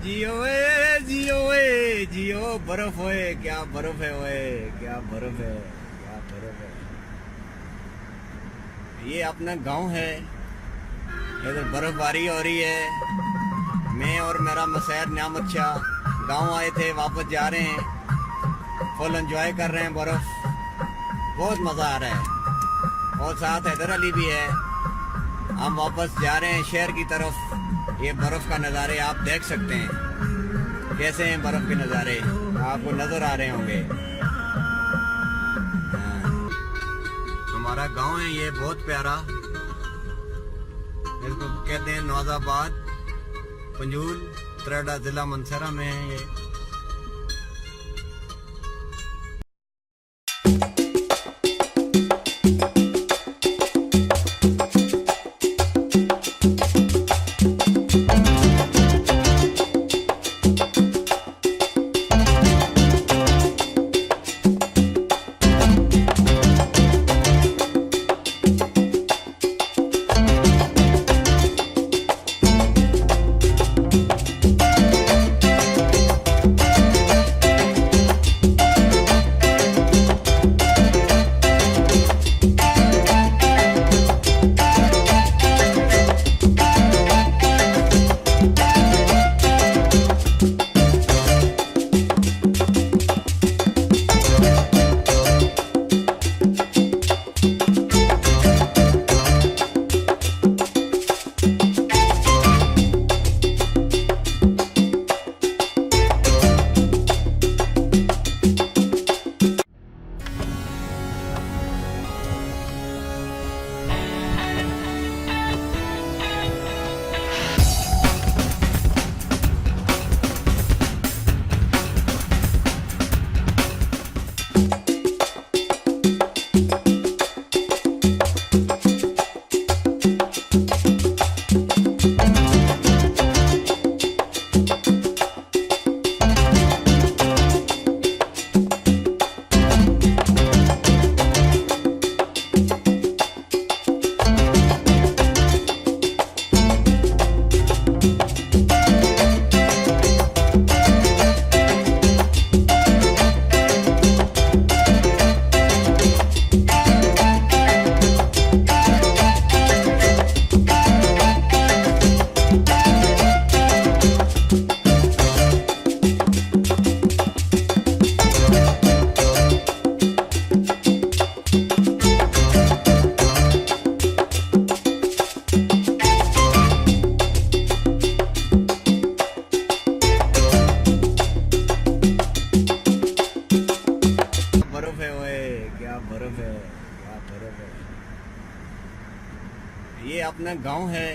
जियो ए जियो बर्फ होए क्या बर्फ है ओए क्या बर्फ है क्या बर्फ है। ये अपना गांव है, इधर बर्फबारी हो रही है। मैं और मेरा मसैर न्यामत शाह गांव आए थे, वापस जा रहे हैं। फुल एंजॉय कर रहे हैं, बर्फ बहुत मज़ा आ रहा है। और साथ हैदर अली भी है। हम वापस जा रहे हैं शहर की तरफ। ये बर्फ का नज़ारे आप देख सकते हैं, कैसे हैं बर्फ के नज़ारे, आपको नज़र आ रहे होंगे। हमारा गांव है ये बहुत प्यारा, इसको कहते हैं नवाजाबाद, पंजूल त्रेडा जिला मनसरा में है ये। ये अपना गांव है,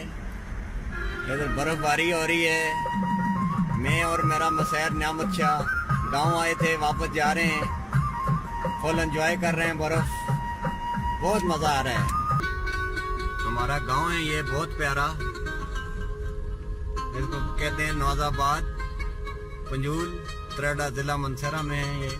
इधर बर्फबारी हो रही है। मैं और मेरा मसैर न्यामत शाह गांव आए थे, वापस जा रहे हैं। फुल एंजॉय कर रहे हैं, बर्फ बहुत मज़ा आ रहा है। हमारा गांव है ये बहुत प्यारा, इसको कहते हैं नवाजाबाद, पंजूल त्रेडा जिला मनसरा में है ये।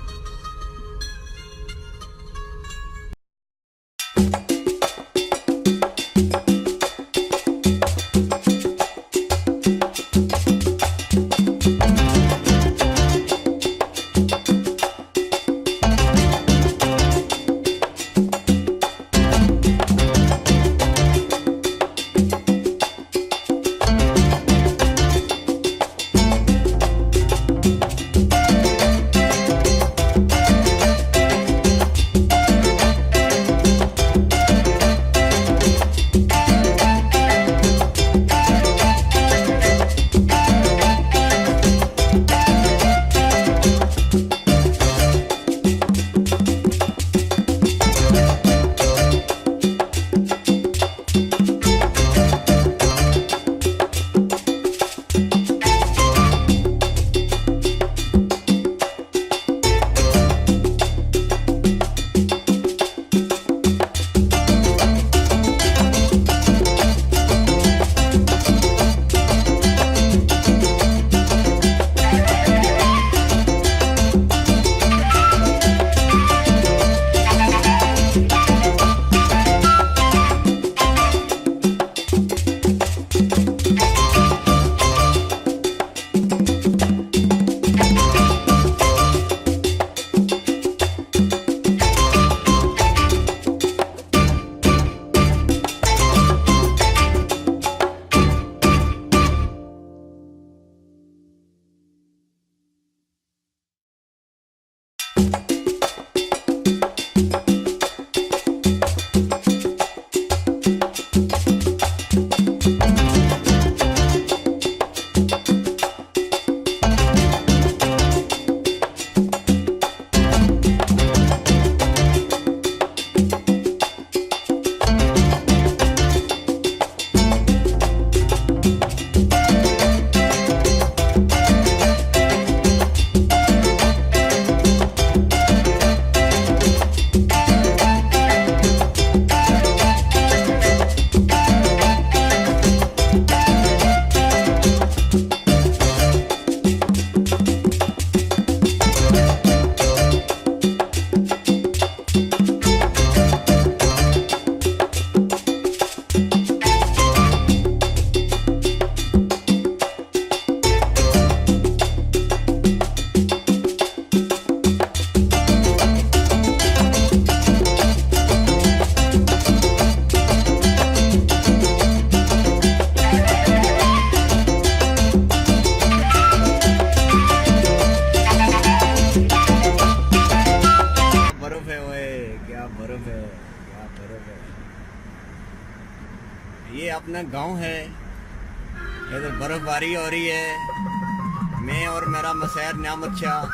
ये अपना गांव है, इधर बर्फबारी हो रही है। मैं और मेरा मसैर न्यामत शाह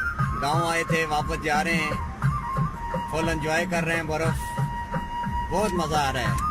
गाँव आए थे, वापस जा रहे हैं। फुल एंजॉय कर रहे हैं, बर्फ बहुत मज़ा आ रहा है।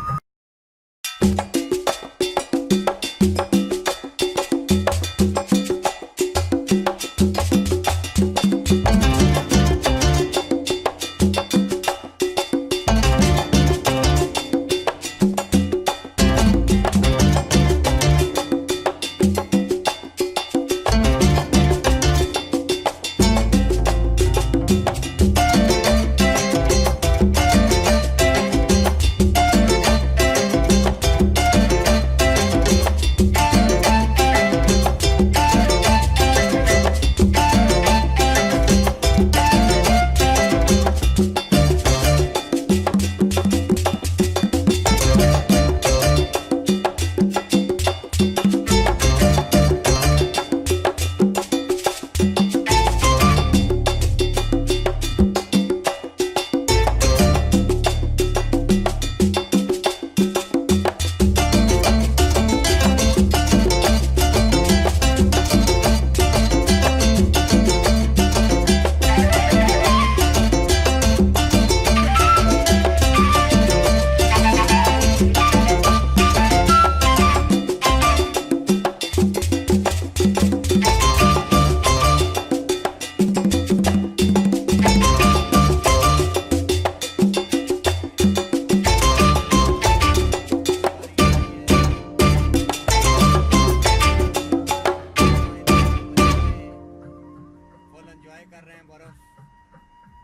एंजॉय कर रहे हैं, बर्फ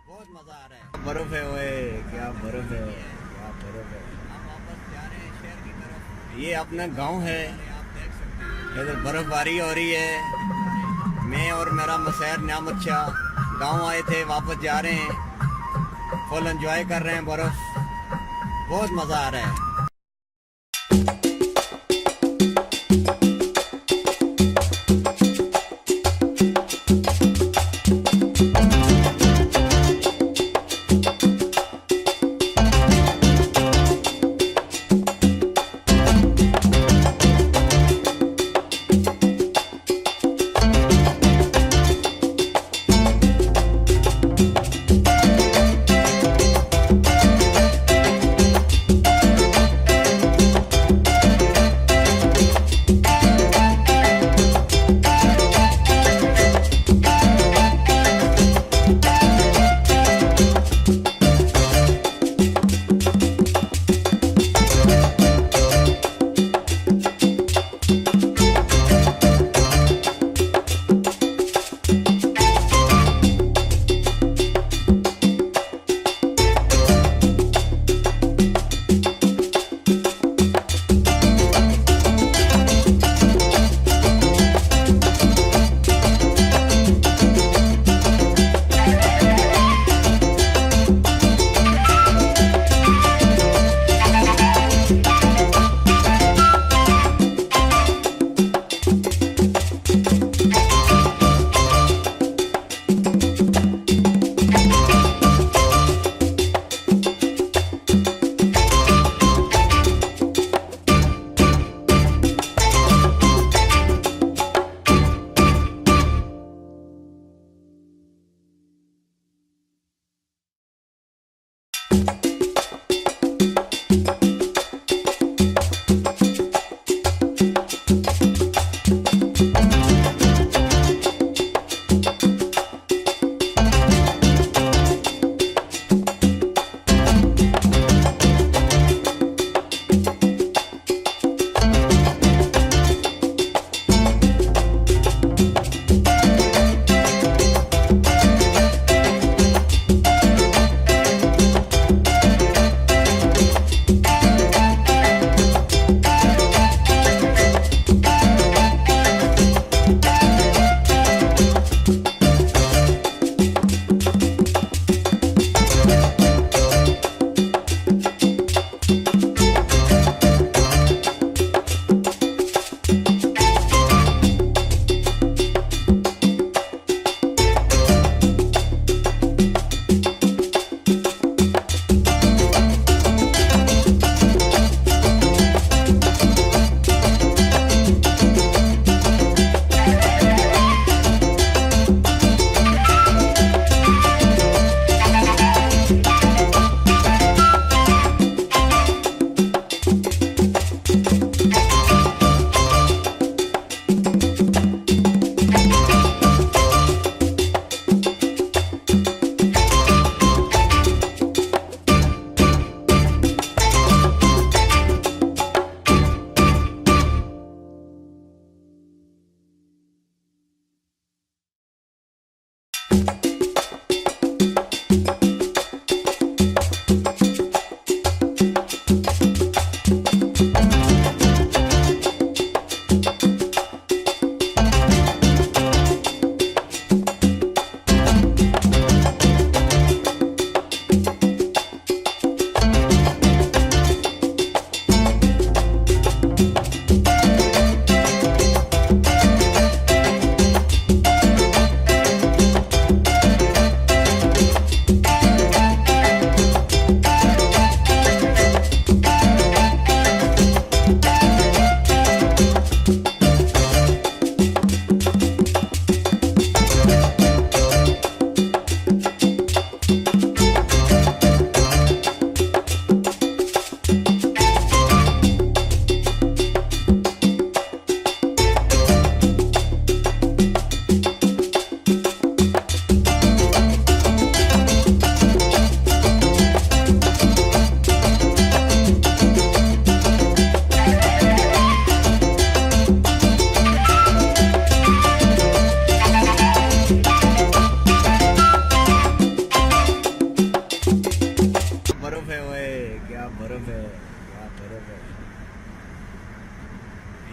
बहुत मजा आ रहा है। बर्फ है, ओए क्या बर्फ है, क्या बर्फ है। हम वापस जा रहे हैं शहर की तरफ। ये अपना गांव है, आप देख सकते हैं इधर बर्फबारी हो रही है। मैं और मेरा मसैर न्यामत शाह गाँव आए थे, वापस जा रहे हैं। फुल एंजॉय कर रहे हैं, बर्फ बहुत मजा आ रहा है।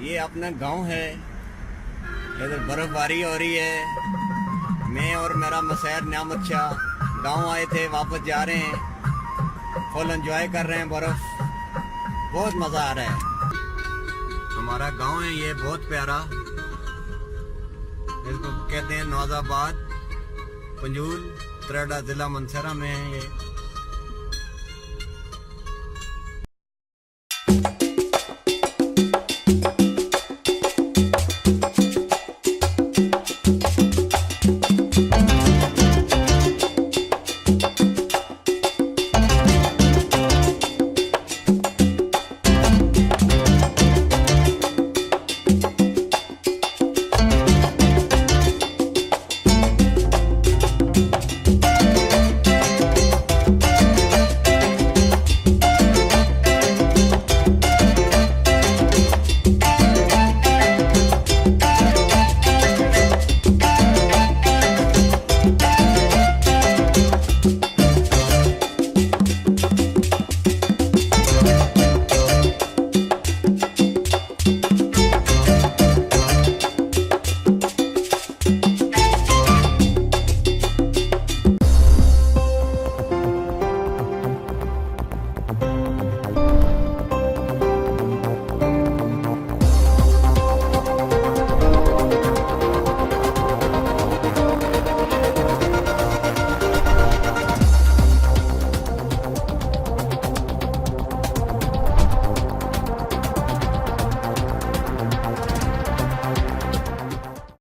ये अपना गांव है, इधर बर्फबारी हो रही है। मैं और मेरा मसैर न्यामत शाह गाँव आए थे, वापस जा रहे हैं। फुल एंजॉय कर रहे हैं, बर्फ बहुत मज़ा आ रहा है। हमारा गांव है ये बहुत प्यारा, इसको कहते हैं नवाजाबाद, पंजूल, त्रेडा, जिला मनसरा में है ये।